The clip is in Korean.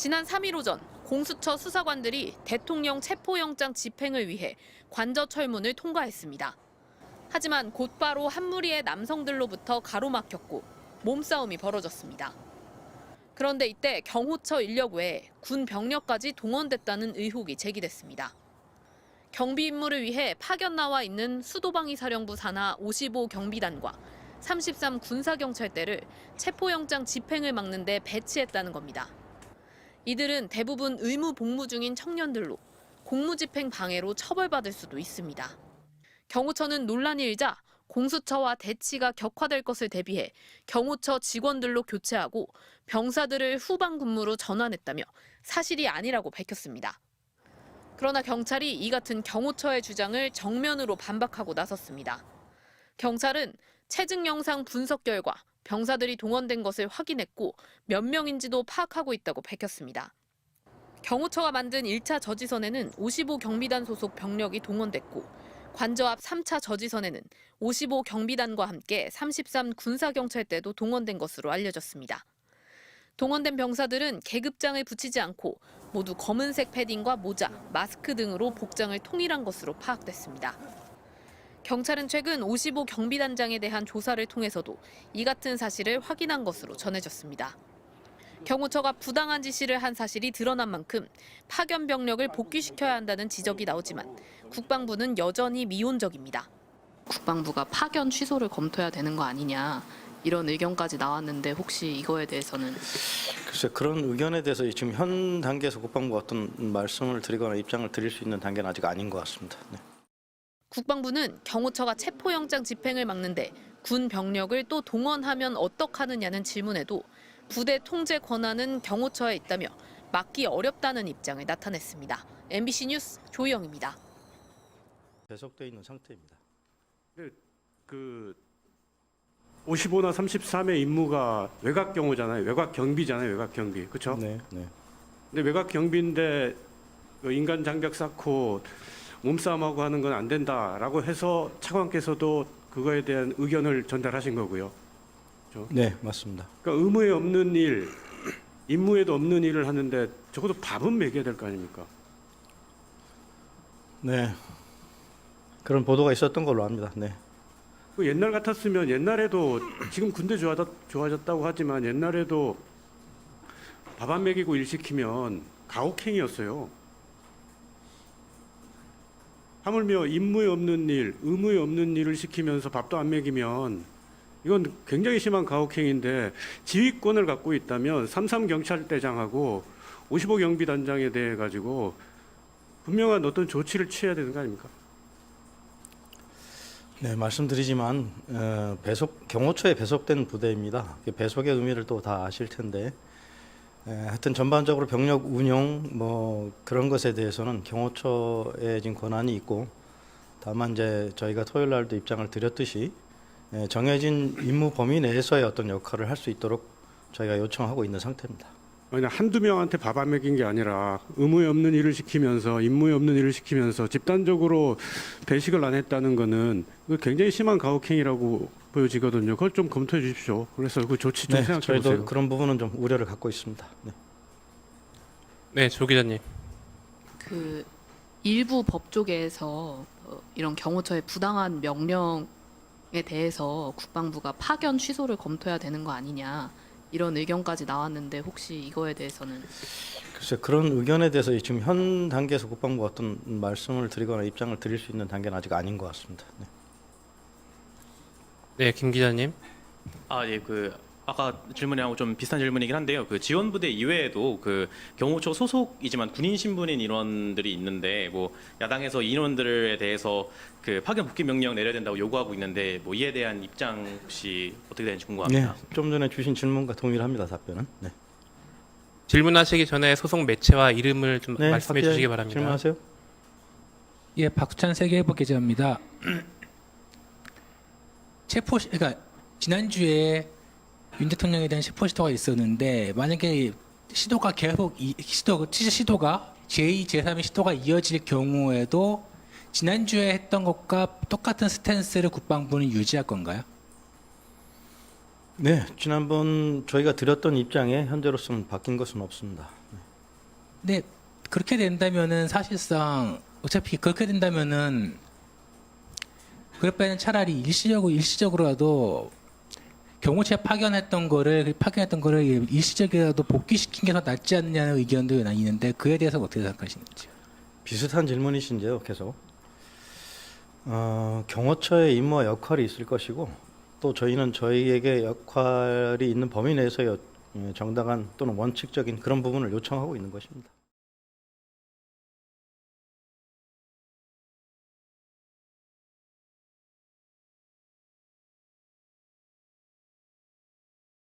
지난 3일 오전 공수처 수사관들이 대통령 체포영장 집행을 위해 관저 철문을 통과했습니다. 하지만 곧바로 한 무리의 남성들로부터 가로막혔고 몸싸움이 벌어졌습니다. 그런데 이때 경호처 인력 외에 군 병력까지 동원됐다는 의혹이 제기됐습니다. 경비 임무를 위해 파견 나와 있는 수도방위 사령부 산하 55 경비단과 33 군사경찰대를 체포영장 집행을 막는 데 배치했다는 겁니다. 이들은 대부분 의무 복무 중인 청년들로 공무집행 방해로 처벌받을 수도 있습니다. 경호처는 논란이 일자 공수처와 대치가 격화될 것을 대비해 경호처 직원들로 교체하고 병사들을 후방 근무로 전환했다며 사실이 아니라고 밝혔습니다. 그러나 경찰이 이 같은 경호처의 주장을 정면으로 반박하고 나섰습니다. 경찰은 체증 영상 분석 결과 병사들이 동원된 것을 확인했고 몇 명인지도 파악하고 있다고 밝혔습니다. 경호처가 만든 1차 저지선에는 55 경비단 소속 병력이 동원됐고 관저 앞 3차 저지선에는 55 경비단과 함께 33 군사경찰대도 동원된 것으로 알려졌습니다. 동원된 병사들은 계급장을 붙이지 않고 모두 검은색 패딩과 모자, 마스크 등으로 복장을 통일한 것으로 파악됐습니다. 경찰은 최근 55 경비단장에 대한 조사를 통해서도 이 같은 사실을 확인한 것으로 전해졌습니다. 경호처가 부당한 지시를 한 사실이 드러난 만큼 파견 병력을 복귀시켜야 한다는 지적이 나오지만 국방부는 여전히 미온적입니다. 국방부가 파견 취소를 검토해야 되는 거 아니냐 이런 의견까지 나왔는데 혹시 이거에 대해서는? 글쎄 그런 의견에 대해서 지금 현 단계에서 국방부가 어떤 말씀을 드리거나 입장을 드릴 수 있는 단계는 아직 아닌 것 같습니다. 네. 국방부는 경호처가 체포영장 집행을 막는데 군 병력을 또 동원하면 어떡하느냐는 질문에도 부대 통제 권한은 경호처에 있다며 막기 어렵다는 입장을 나타냈습니다. MBC 뉴스 조희영입니다. 배속돼 있는 상태입니다. 그 55나 33의 임무가 외곽 경호잖아요. 외곽 경비잖아요. 외곽 경비. 그렇죠? 네, 네. 근데 외곽 경비인데 그 인간 장벽 쌓고 몸싸움하고 하는 건 안 된다라고 해서 차관께서도 그거에 대한 의견을 전달하신 거고요. 그렇죠? 네, 맞습니다. 그러니까 의무에 없는 일, 임무에도 없는 일을 하는데 적어도 밥은 먹여야 될 거 아닙니까? 네. 그런 보도가 있었던 걸로 압니다. 네. 그 옛날 같았으면 옛날에도 지금 군대 좋아졌다고 하지만 옛날에도 밥 안 먹이고 일 시키면 가혹행위였어요. 하물며 임무에 없는 일, 의무에 없는 일을 시키면서 밥도 안 먹이면 이건 굉장히 심한 가혹행위인데 지휘권을 갖고 있다면 33 경찰대장하고 55 경비단장에 대해 가지고 분명한 어떤 조치를 취해야 되는 거 아닙니까? 네, 말씀드리지만 경호처에 배속된 부대입니다. 배속의 의미를 또 다 아실 텐데 하여튼 전반적으로 병력 운용 뭐 그런 것에 대해서는 경호처에 지금 권한이 있고 다만 이제 저희가 토요일 날도 입장을 드렸듯이 정해진 임무 범위 내에서의 어떤 역할을 할 수 있도록 저희가 요청하고 있는 상태입니다. 그냥 한두 명한테 밥 안 먹인 게 아니라 의무에 없는 일을 시키면서 임무에 없는 일을 시키면서 집단적으로 배식을 안 했다는 거는 굉장히 심한 가혹행위라고 보여지거든요. 그걸 좀 검토해 주십시오. 그래서 그 조치 좀 네, 생각해 저희도 보세요. 그런 부분은 좀 우려를 갖고 있습니다. 네. 네, 조 기자님. 그 일부 법조계에서 이런 경호처의 부당한 명령에 대해서 국방부가 파견 취소를 검토해야 되는 거 아니냐 이런 의견까지 나왔는데 혹시 이거에 대해서는? 글쎄 그런 의견에 대해서 지금 현 단계에서 국방부가 어떤 말씀을 드리거나 입장을 드릴 수 있는 단계는 아직 아닌 것 같습니다. 네. 네, 김 기자님. 예, 아까 질문이하고 좀 비슷한 질문이긴 한데요. 그 지원부대 이외에도 그 경호처 소속이지만 군인 신분인 인원들이 있는데 뭐 야당에서 인원들에 대해서 그 파견 복귀 명령 내려야 된다고 요구하고 있는데 뭐 이에 대한 입장 혹시 어떻게 되는지 궁금합니다. 네, 좀 전에 주신 질문과 동일합니다. 답변은. 네. 질문하시기 전에 소속 매체와 이름을 좀 네, 말씀해 답변 주시기 바랍니다. 질문하세요. 예, 박수찬 세계일보 기자입니다. 그러니까 지난주에 윤 대통령에 대한 체포 시도가 있었는데 만약에 시도가 계속 취재 시도가 제2, 제3의 시도가 이어질 경우에도 지난주에 했던 것과 똑같은 스탠스를 국방부는 유지할 건가요? 네, 지난번 저희가 드렸던 입장에 현재로서는 바뀐 것은 없습니다. 네. 근데 그렇게 된다면은 사실상 어차피 그렇게 된다면은 그럴 바에는 차라리 일시적으로라도 경호처에 파견했던 거를 일시적이라도 복귀시킨 게 더 낫지 않느냐는 의견도 있는데 그에 대해서 어떻게 생각하시는지요? 비슷한 질문이신데요, 계속. 경호처의 임무와 역할이 있을 것이고 또 저희는 저희에게 역할이 있는 범위 내에서의 정당한 또는 원칙적인 그런 부분을 요청하고 있는 것입니다.